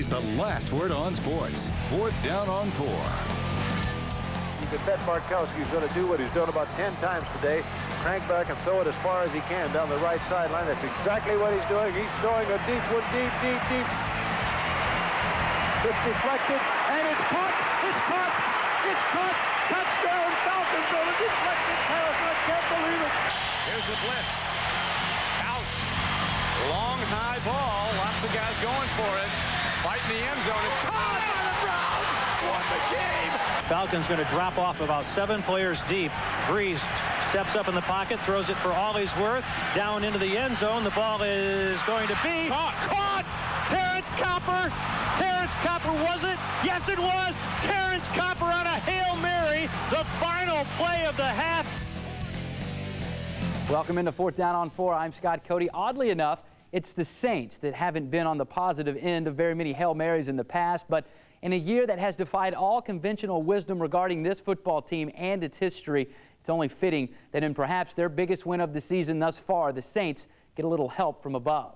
It's the last word on sports. 4th down on 4. You can bet Bartkowski's going to do what he's done about 10 times today. Crank back and throw it as far as he can down the right sideline. That's exactly what he's doing. He's throwing a deep one, deep. It's deflected, and it's caught. Touchdown, Falcons on a deflected pass. I can't believe it. Here's the blitz. Out. Long, high ball. Lots of guys going for it. Fight in the end zone. It's caught by the Browns. Won the game. Falcons going to drop off about 7 players deep. Breeze steps up in the pocket, throws it for all he's worth. Down into the end zone. The ball is going to be caught. Terrence Copper, was it? Yes, it was. Terrence Copper on a Hail Mary, the final play of the half. Welcome into 4th down on 4. I'm Scott Cody. Oddly enough, it's the Saints that haven't been on the positive end of very many Hail Marys in the past, but in a year that has defied all conventional wisdom regarding this football team and its history, it's only fitting that in perhaps their biggest win of the season thus far, the Saints get a little help from above.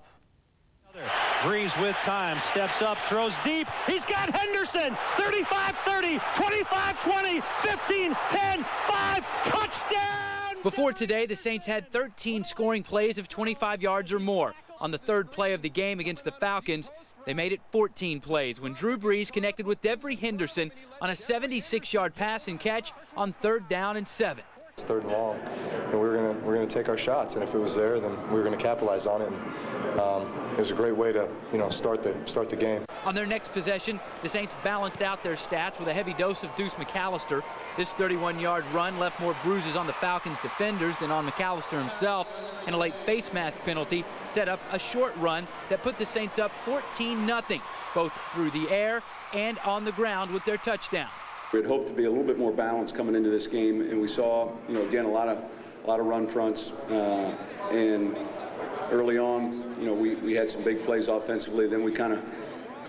Breeze with time, steps up, throws deep. He's got Henderson. 35-30, 25-20, 15-10, 5, touchdown! Before today, the Saints had 13 scoring plays of 25 yards or more. On the third play of the game against the Falcons, they made it 14 plays when Drew Brees connected with Jim Henderson on a 76-yard pass and catch on 3rd down and 7. It's 3rd and long, and we're gonna take our shots, and if it was there, then we were gonna capitalize on it. And, it was a great way to, start the game. On their next possession, the Saints balanced out their stats with a heavy dose of Deuce McAllister. This 31-yard run left more bruises on the Falcons' defenders than on McAllister himself, and a late face mask penalty set up a short run that put the Saints up 14-0, both through the air and on the ground with their touchdowns. We had hoped to be a little bit more balanced coming into this game, and we saw, again, a lot of run fronts, and early on, we had some big plays offensively. Then we kind of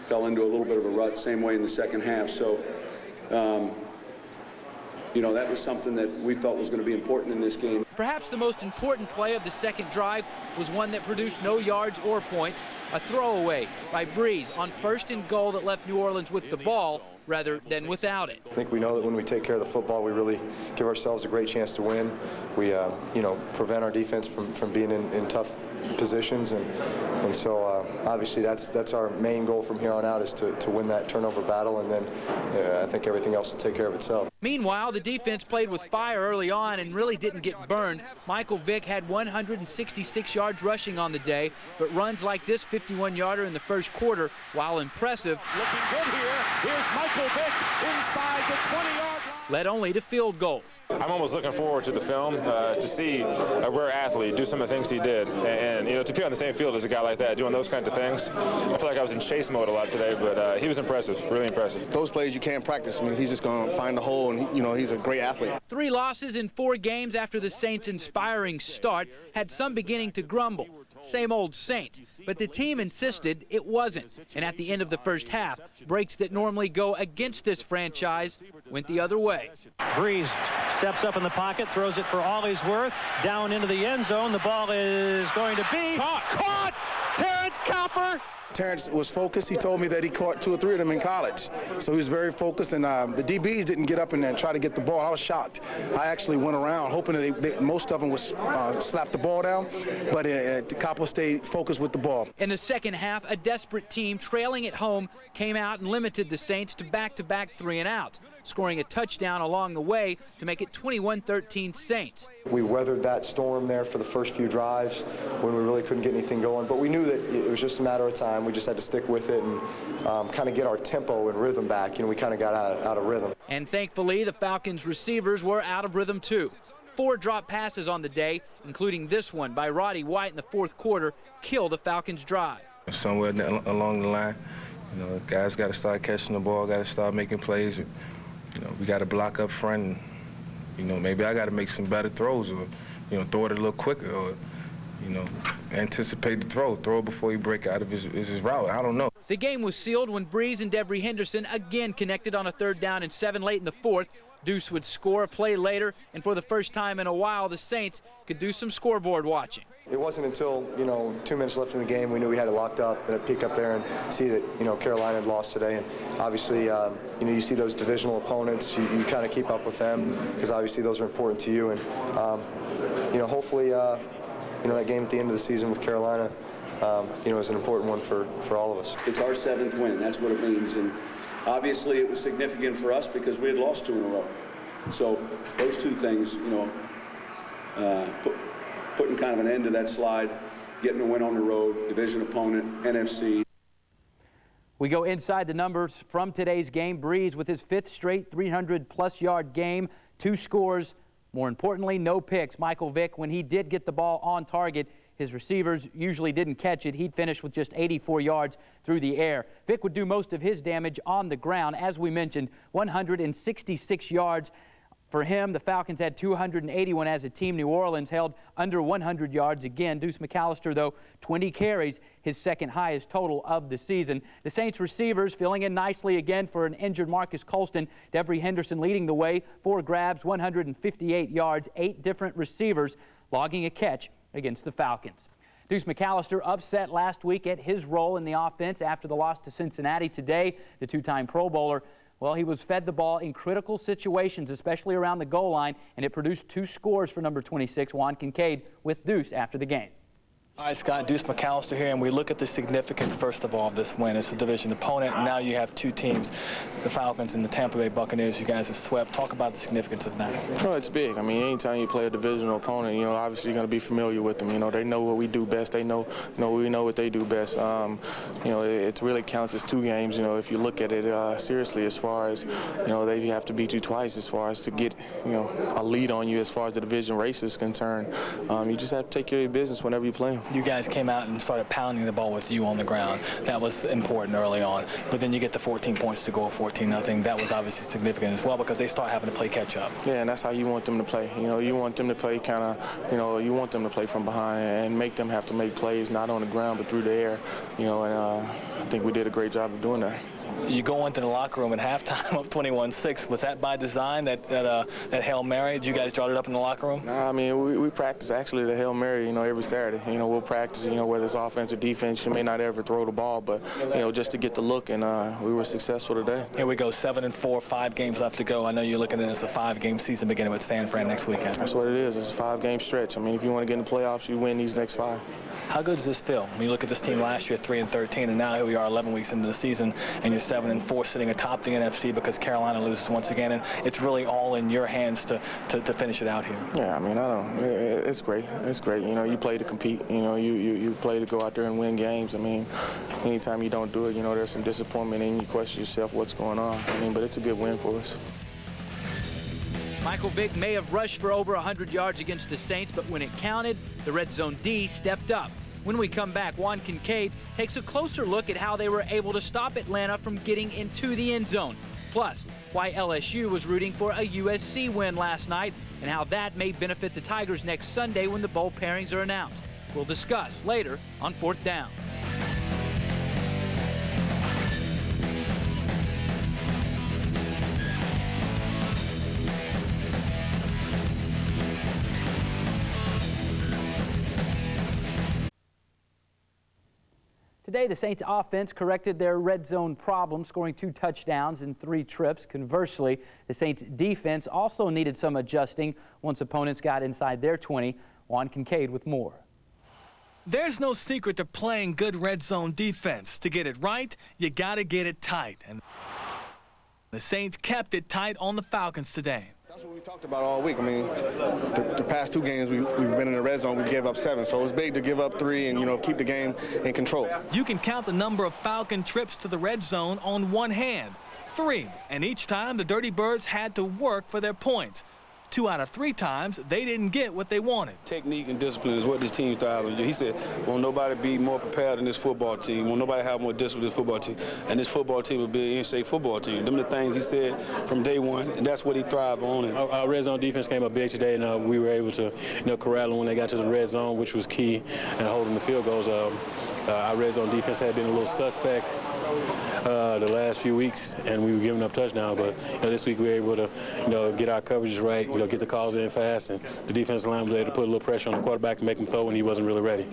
fell into a little bit of a rut, same way in the second half. So, that was something that we felt was going to be important in this game. Perhaps the most important play of the second drive was one that produced no yards or points, a throwaway by Breeze on 1st and goal that left New Orleans with the ball rather than without it. I think we know that when we take care of the football, we really give ourselves a great chance to win. We, prevent our defense from being in tough positions, and so obviously that's our main goal from here on out, is to win that turnover battle, and then I think everything else will take care of itself. Meanwhile, the defense played with fire early on and really didn't get burned. Michael Vick had 166 yards rushing on the day, but runs like this 51-yarder in the first quarter, while impressive, Looking good here. Here's Michael Vick inside the 20-yard line. led only to field goals. I'm almost looking forward to the film to see a rare athlete do some of the things he did, and to be on the same field as a guy like that, doing those kinds of things. I feel like I was in chase mode a lot today, but he was impressive, really impressive. Those plays you can't practice. I mean, he's just going to find the hole, and he's a great athlete. 3 losses in 4 games after the Saints' inspiring start had some beginning to grumble. Same old Saints, but the team insisted it wasn't. And at the end of the first half, breaks that normally go against this franchise went the other way. Breeze steps up in the pocket, throws it for all he's worth. Down into the end zone. The ball is going to be caught. Terrence Copper. Terrence was focused. He told me that he caught 2 or 3 of them in college. So he was very focused, and the DBs didn't get up in there and try to get the ball. I was shocked. I actually went around hoping that most of them would slap the ball down, but Copper stayed focused with the ball. In the second half, a desperate team trailing at home came out and limited the Saints to back-to-back 3-and-outs, scoring a touchdown along the way to make it 21-13 Saints. We weathered that storm there for the first few drives when we really couldn't get anything going, but we knew that it was just a matter of time. We just had to stick with it and kind of get our tempo and rhythm back. We kind of got out of rhythm. And thankfully, the Falcons' receivers were out of rhythm too. 4 drop passes on the day, including this one by Roddy White in the fourth quarter, killed the Falcons' drive. Somewhere along the line, guys got to start catching the ball, got to start making plays. And, we got to block up front, and maybe I got to make some better throws, or throw it a little quicker, or anticipate the throw it before he break out of his route. I don't know. The game was sealed when Breeze and Jim Henderson again connected on a 3rd down and 7 late in the fourth, Deuce would score a play later, and for the first time in a while, the Saints could do some scoreboard watching. It wasn't until, 2 minutes left in the game we knew we had it locked up, and I'd peek up there and see that, Carolina had lost today. And obviously, you see those divisional opponents, you kind of keep up with them because obviously those are important to you. And, hopefully, that game at the end of the season with Carolina, is an important one for all of us. It's our 7th win. That's what it means. And obviously, it was significant for us because we had lost 2 in a row. So those 2 things, putting kind of an end to that slide, getting a win on the road, division opponent, NFC. We go inside the numbers from today's game. Breeze with his 5th straight 300-plus yard game, 2 scores. More importantly, no picks. Michael Vick, when he did get the ball on target, his receivers usually didn't catch it. He'd finish with just 84 yards through the air. Vick would do most of his damage on the ground. As we mentioned, 166 yards. For him, the Falcons had 281 as a team. New Orleans held under 100 yards again. Deuce McAllister, though, 20 carries, his 2nd highest total of the season. The Saints receivers filling in nicely again for an injured Marcus Colston. Jim Henderson leading the way, 4 grabs, 158 yards, 8 different receivers logging a catch against the Falcons. Deuce McAllister upset last week at his role in the offense after the loss to Cincinnati today. The 2-time Pro Bowler, well, he was fed the ball in critical situations, especially around the goal line, and it produced 2 scores for number 26, Juan Kincaid, with Deuce after the game. All right, Scott, Deuce McAllister here, and we look at the significance, first of all, of this win. It's a division opponent, and now you have 2 teams, the Falcons and the Tampa Bay Buccaneers. You guys have swept. Talk about the significance of that. No, it's big. I mean, anytime you play a divisional opponent, obviously you're going to be familiar with them. They know what we do best. They know, we know what they do best. It really counts as 2 games, if you look at it seriously as far as, they have to beat you twice as far as to get, a lead on you as far as the division race is concerned. You just have to take care of your business whenever you play them. You guys came out and started pounding the ball with you on the ground. That was important early on. But then you get the 14 points to go up 14-0. That was obviously significant as well because they start having to play catch-up. Yeah, and that's how you want them to play. You want them to play kind of, you want them to play from behind and make them have to make plays, not on the ground, but through the air. And I think we did a great job of doing that. You go into the locker room at halftime up 21-6. Was that by design, that Hail Mary? Did you guys draw it up in the locker room? Nah, I mean, we practice actually the Hail Mary, every Saturday. We'll practice, whether it's offense or defense. You may not ever throw the ball, but, just to get the look, and we were successful today. Here we go, 7-4, 5 games left to go. I know you're looking at it as a 5-game season beginning with San Fran next weekend. That's what it is. It's a 5-game stretch. I mean, if you want to get in the playoffs, you win these next 5. How good does this feel? When you look at this team last year, 3-13, and now here we are 11 weeks into the season, and you're 7-4 sitting atop the NFC because Carolina loses once again, and it's really all in your hands to finish it out here. Yeah, I mean, it's great. It's great. You play to compete. You play to go out there and win games. I mean, anytime you don't do it, there's some disappointment and you question yourself what's going on. I mean, but it's a good win for us. Michael Vick may have rushed for over 100 yards against the Saints, but when it counted, the Red Zone D stepped up. When we come back, Juan Kincaid takes a closer look at how they were able to stop Atlanta from getting into the end zone. Plus, why LSU was rooting for a USC win last night and how that may benefit the Tigers next Sunday when the bowl pairings are announced. We'll discuss later on 4th Down. Today, the Saints offense corrected their red zone problem, scoring 2 touchdowns in 3 trips. Conversely, the Saints defense also needed some adjusting once opponents got inside their 20. Juan Kincaid with more. There's no secret to playing good red zone defense. To get it right, you got to get it tight. And the Saints kept it tight on the Falcons today. That's what we talked about all week. I mean, the past 2 games we've been in the red zone, we gave up 7. So it was big to give up 3 and, keep the game in control. You can count the number of Falcon trips to the red zone on one hand. 3. And each time the Dirty Birds had to work for their points. 2 out of 3 times, they didn't get what they wanted. Technique and discipline is what this team thrives on. He said, won't nobody be more prepared than this football team. Won't nobody have more discipline than this football team. And this football team will be an in-shape football team. Them are the things he said from day one, and that's what he thrived on. And our red zone defense came up big today, and we were able to corral them when they got to the red zone, which was key, and holding the field goals. Our red zone defense had been a little suspect the last few weeks, and we were giving up touchdowns. But this week we were able to get our coverages right, get the calls in fast, and the defensive line was able to put a little pressure on the quarterback and make him throw when he wasn't really ready.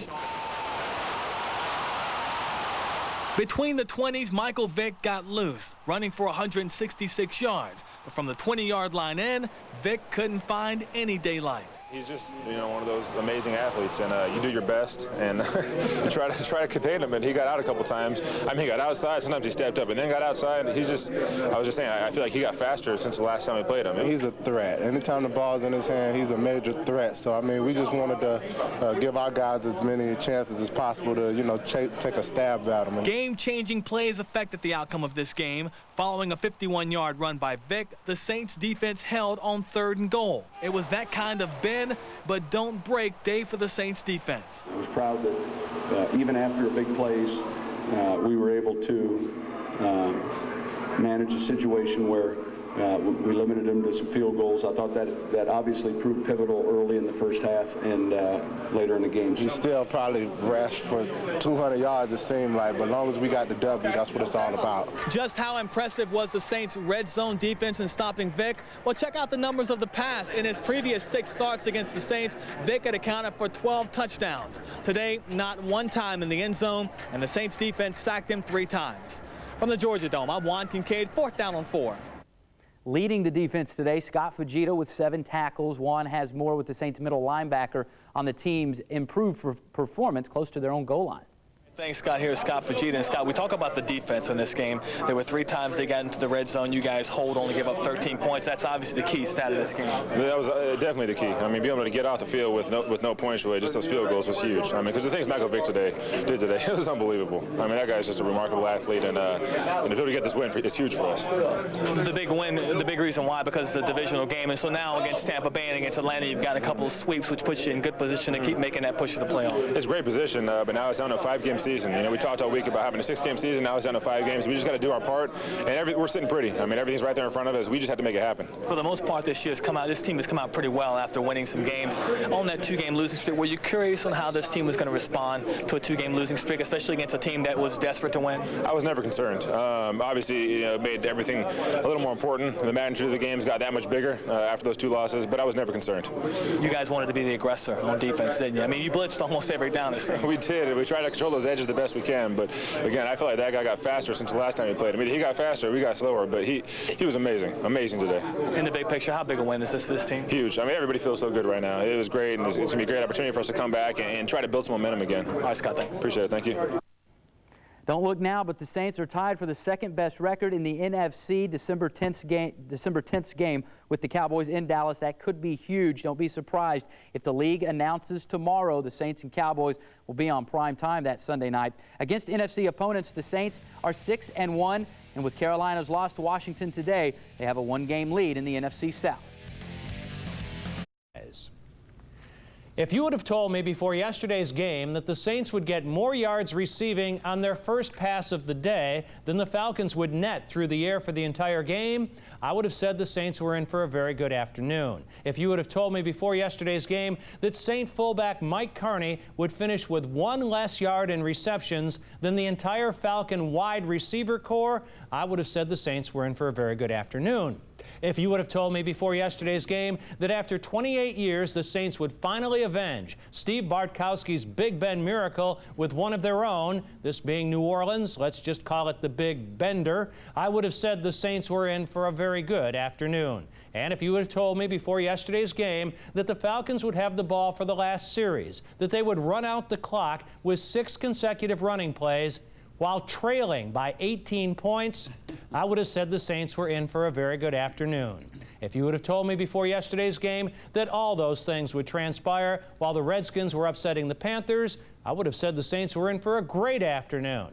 Between the 20s, Michael Vick got loose, running for 166 yards. But from the 20-yard line in, Vick couldn't find any daylight. He's just, one of those amazing athletes, and you do your best and you try to contain him. And he got out a couple times. I mean, he got outside. Sometimes he stepped up and then got outside. He's just, I was just saying, I feel like he got faster since the last time we played him. He's a threat. Anytime the ball's in his hand, he's a major threat. So I mean, we just wanted to give our guys as many chances as possible to, take a stab at him. Game-changing plays affected the outcome of this game. Following a 51-yard run by Vick, the Saints defense held on 3rd and goal. It was that kind of bend but don't break day for the Saints defense. I was proud that even after big plays, we were able to manage a situation where we limited them to some field goals. I thought that obviously proved pivotal early in the first half and later in the game. We still probably rushed for 200 yards, it seemed like, but as long as we got the W, that's what it's all about. Just how impressive was the Saints' red zone defense in stopping Vick? Well, check out the numbers of the past. In his previous 6 starts against the Saints, Vick had accounted for 12 touchdowns. Today, not one time in the end zone, and the Saints defense sacked him 3 times. From the Georgia Dome, I'm Juan Kincaid, 4th down on 4. Leading the defense today, Scott Fujita with 7 tackles. Juan has more with the Saints middle linebacker on the team's improved performance close to their own goal line. Thanks, Scott. Here's Scott Fujita. And Scott, we talk about the defense in this game. There were 3 times they got into the red zone. You guys only give up 13 points. That's obviously the key stat of this game. That was definitely the key. I mean, being able to get off the field with no points away, just those field goals was huge. I mean, because the things Michael Vick did today, it was unbelievable. I mean, that guy's just a remarkable athlete, and to be able to get this win is huge for us. The big win, the big reason why, because it's a divisional game, and so now against Tampa Bay and against Atlanta, you've got a couple of sweeps, which puts you in good position to keep making that push to the playoff. It's a great position, but now it's down to a 5-game season. We talked all week about having a 6-game season. Now it's down to 5 games. We just got to do our part, and we're sitting pretty. I mean, everything's right there in front of us. We just have to make it happen. For the most part, this team has come out pretty well after winning some games. On that 2-game losing streak, were you curious on how this team was going to respond to a 2-game losing streak, especially against a team that was desperate to win? I was never concerned. Obviously, it made everything a little more important. The magnitude of the games got that much bigger after those 2 losses, but I was never concerned. You guys wanted to be the aggressor on defense, didn't you? I mean, you blitzed almost every down. We did. We tried to control those edges the best we can, but again, I feel like that guy got faster since the last time he played. I mean, he got faster, we got slower, but he was amazing today. In the big picture, how big a win is this for this team? Huge. I mean, everybody feels so good right now. It was great, and it's going to be a great opportunity for us to come back and try to build some momentum again. All right, Scott, thanks. Appreciate it. Thank you. Don't look now, but the Saints are tied for the 2nd-best record in the NFC. December 10th game with the Cowboys in Dallas. That could be huge. Don't be surprised if the league announces tomorrow the Saints and Cowboys will be on prime time that Sunday night. Against NFC opponents, the Saints are 6-1, and with Carolina's loss to Washington today, they have a 1-game lead in the NFC South. If you would have told me before yesterday's game that the Saints would get more yards receiving on their first pass of the day than the Falcons would net through the air for the entire game, I would have said the Saints were in for a very good afternoon. If you would have told me before yesterday's game that Saint fullback Mike Carney would finish with 1 less yard in receptions than the entire Falcon wide receiver corps, I would have said the Saints were in for a very good afternoon. If you would have told me before yesterday's game that after 28 years the Saints would finally avenge Steve Bartkowski's Big Ben miracle with one of their own, this being New Orleans, let's just call it the Big Bender, I would have said the Saints were in for a very good afternoon. And if you would have told me before yesterday's game that the Falcons would have the ball for the last series, that they would run out the clock with 6 consecutive running plays, while trailing by 18 points, I would have said the Saints were in for a very good afternoon. If you would have told me before yesterday's game that all those things would transpire while the Redskins were upsetting the Panthers, I would have said the Saints were in for a great afternoon.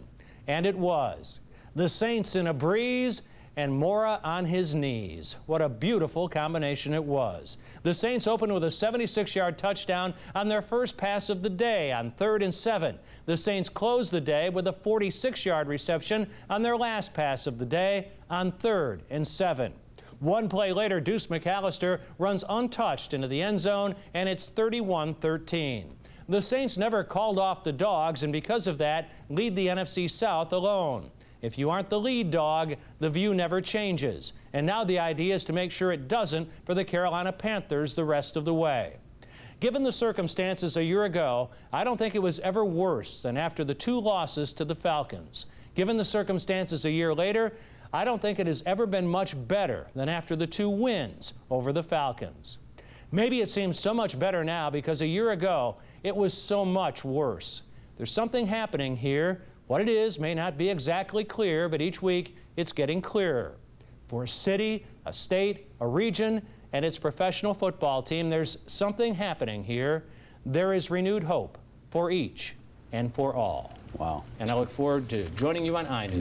And it was. The Saints in a breeze and Mora on his knees. What a beautiful combination it was. The Saints opened with a 76-yard touchdown on their first pass of the day on 3rd and 7. The Saints closed the day with a 46-yard reception on their last pass of the day on 3rd and 7. 1 play later, Deuce McAllister runs untouched into the end zone, and it's 31-13. The Saints never called off the Dogs, and because of that, lead the NFC South alone. If you aren't the lead dog, the view never changes. And now the idea is to make sure it doesn't for the Carolina Panthers the rest of the way. Given the circumstances a year ago, I don't think it was ever worse than after the 2 losses to the Falcons. Given the circumstances a year later, I don't think it has ever been much better than after the 2 wins over the Falcons. Maybe it seems so much better now because a year ago it was so much worse. There's something happening here. What it is may not be exactly clear, but each week it's getting clearer. For a city, a state, a region, and its professional football team, there's something happening here. There is renewed hope for each and for all. Wow. And I look forward to joining you on iNews.